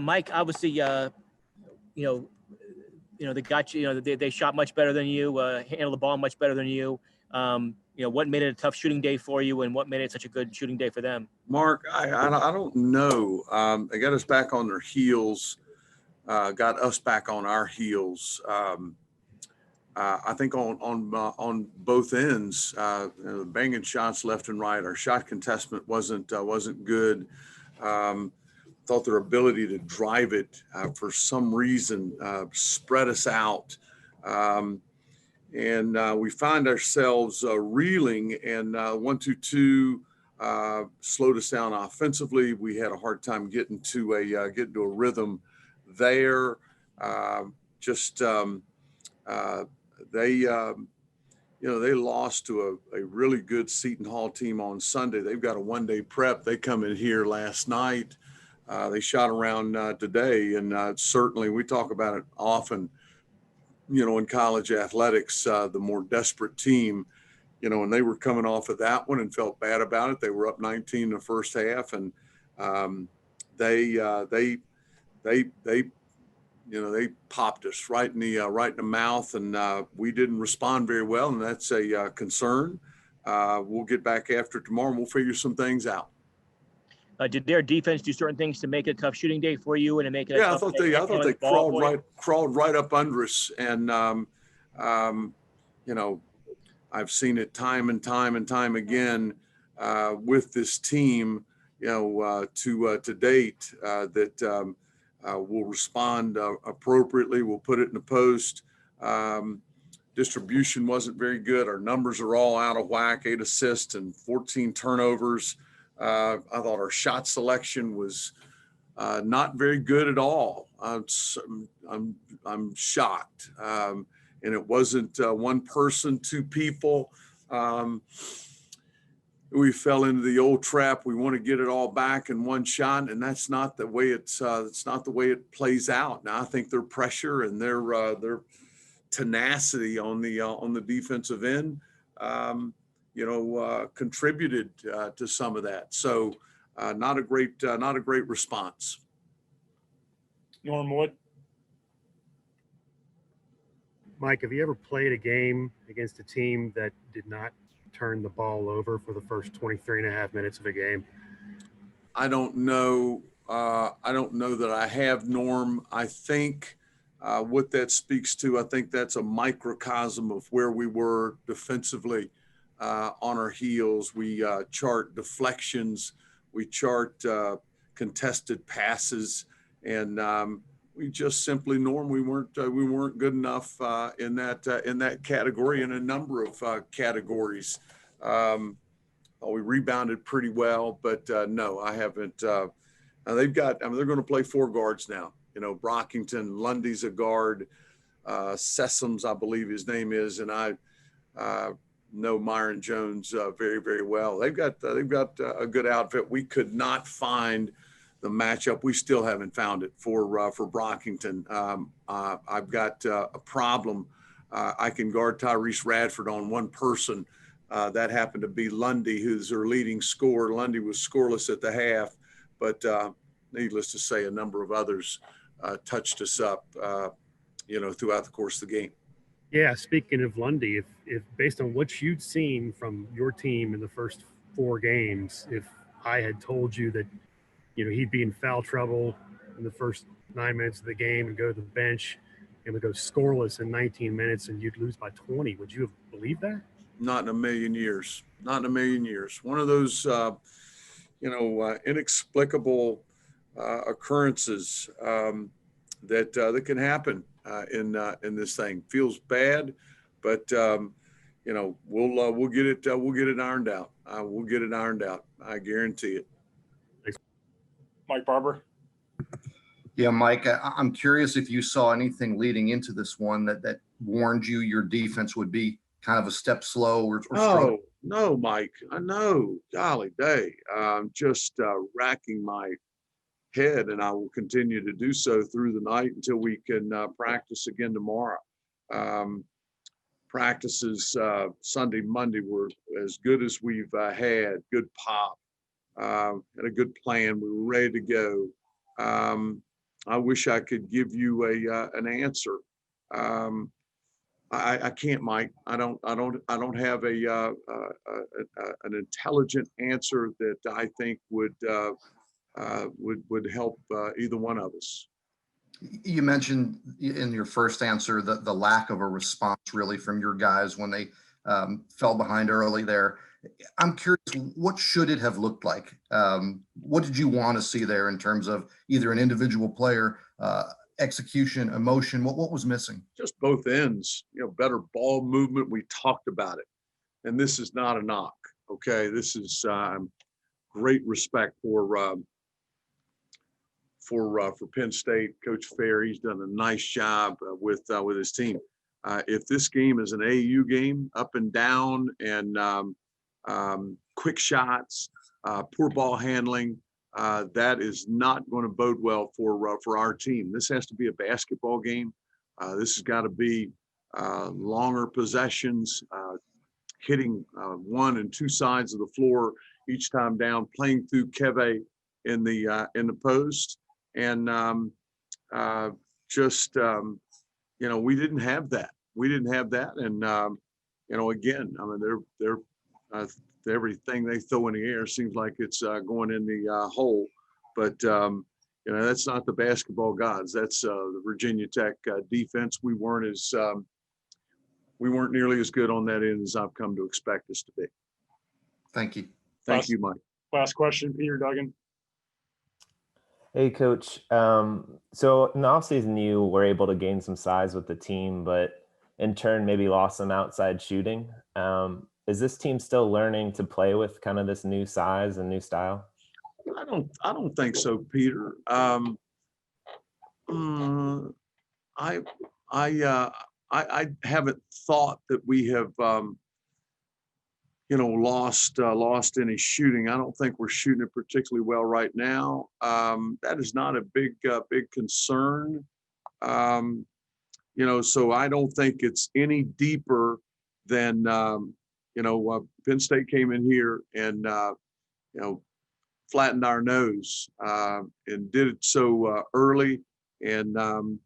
Mike, obviously, they got you. They shot much better than you, handled the ball much better than you. What made it a tough shooting day for you, and what made it such a good shooting day for them? Mark, I don't know. They got us back on their heels, got us back on our heels. I think on both ends, banging shots left and right. Our shot contestment wasn't good. Thought their ability to drive it for some reason spread us out. And we find ourselves reeling, and 1-2-2 slowed us down offensively. We had a hard time getting to a rhythm there. They lost to a really good Seton Hall team on Sunday. They've got a one-day prep. They come in here last night. They shot around today, and certainly we talk about it often, in college athletics, the more desperate team, and they were coming off of that one and felt bad about it. They were up 19 in the first half, and they popped us right in the mouth, and we didn't respond very well, and that's a concern. We'll get back after it tomorrow, and we'll figure some things out. Did their defense do certain things to make it a tough shooting day for you and to make it? Yeah, I thought they crawled right up under us, and I've seen it time and time again with this team, to date that we'll respond appropriately. We'll put it in the post. Distribution wasn't very good. Our numbers are all out of whack, 8 assists and 14 turnovers. I thought our shot selection was not very good at all. I'm shocked. And it wasn't one person, two people. We fell into the old trap. We want to get it all back in one shot, and that's not the way it's not the way it plays out. Now I think their pressure and their tenacity on the defensive end, contributed to some of that. So not a great response. Norm Wood. Mike, have you ever played a game against a team that did not turn the ball over for the first 23 and a half minutes of a game? I don't know. I don't know that I have, Norm. I think what that speaks to, I think that's a microcosm of where we were defensively on our heels. We chart deflections, we chart contested passes, and we just simply, Norm, we weren't good enough in that category, in a number of categories. We rebounded pretty well, but no, I haven't. They're going to play 4 guards now. Brockington, Lundy's a guard, Sessoms, I believe his name is, and I know Myron Jones very, very well. They've got a good outfit. We could not find the matchup. We still haven't found it for Brockington. I've got a problem. I can guard Tyrese Radford on one person. That happened to be Lundy, who's their leading scorer. Lundy was scoreless at the half, but needless to say, a number of others touched us up, throughout the course of the game. Yeah, speaking of Lundy, if based on what you'd seen from your team in the first 4 games, if I had told you that, he'd be in foul trouble in the first 9 minutes of the game and go to the bench and would go scoreless in 19 minutes and you'd lose by 20, would you have believed that? Not in a million years. Not in a million years. One of those, inexplicable occurrences that can happen in this thing. Feels bad, but we'll get it ironed out. We'll get it ironed out. I guarantee it. Mike Barber. Yeah, Mike, I'm curious if you saw anything leading into this one that warned you your defense would be kind of a step slow or struggle. No, Mike. I know. Golly day. I'm just racking my head, and I will continue to do so through the night until we can practice again tomorrow. Practices Sunday, Monday were as good as we've had. Good pop. Had a good plan. We were ready to go. I wish I could give you an answer. I can't, Mike. I don't have an intelligent answer that I think would help either one of us. You mentioned in your first answer the lack of a response really from your guys when they fell behind early there. I'm curious, what should it have looked like? What did you want to see there in terms of either an individual player, execution, emotion? What was missing? Just both ends, better ball movement. We talked about it, and this is not a knock. Okay, this is great respect for Penn State. Coach Fair, he's done a nice job with his team. If this game is an AU game, up and down, and quick shots, poor ball handling, that is not going to bode well for our team. This has to be a basketball game. This has got to be longer possessions, hitting one and two sides of the floor each time down, playing through Keve in the post, and we didn't have that. We didn't have that, and again, I mean, they're everything they throw in the air seems like it's going in the hole, but that's not the basketball gods. That's the Virginia Tech defense. We weren't nearly as good on that end as I've come to expect us to be. Thank you. Thank you, Mike. Last question, Peter Duggan. Hey, Coach. So in the offseason, you were able to gain some size with the team, but in turn maybe lost some outside shooting. Is this team still learning to play with kind of this new size and new style? I don't think so, Peter. I haven't thought that we have lost any shooting. I don't think we're shooting it particularly well right now. That is not a big concern. So I don't think it's any deeper than Penn State came in here and flattened our nose and did it so early, and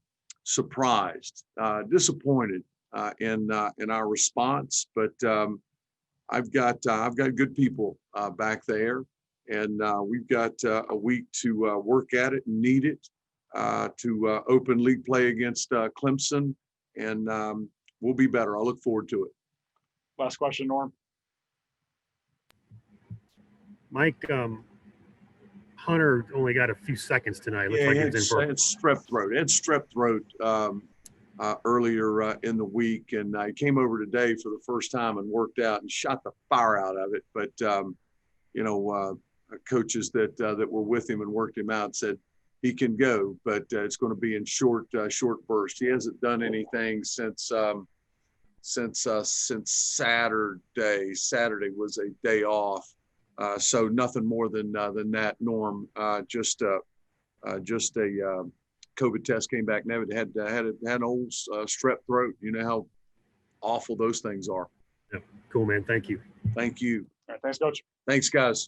surprised, disappointed in our response. But I've got good people back there, and we've got a week to work at it and need it to open league play against Clemson, and we'll be better. I look forward to it. Last question, Norm. Mike, Hunter only got a few seconds tonight. Looks like he was in for strep throat. It's strep throat earlier in the week, and I came over today for the first time and worked out and shot the fire out of it. But coaches that were with him and worked him out said he can go, but it's going to be in short bursts. He hasn't done anything since Saturday. Saturday was a day off, so nothing more than that. Norm, just a COVID test came back. Never had an old strep throat. You know how awful those things are. Cool, man. Thank you. Thank you. All right, thanks, Coach. Thanks, guys.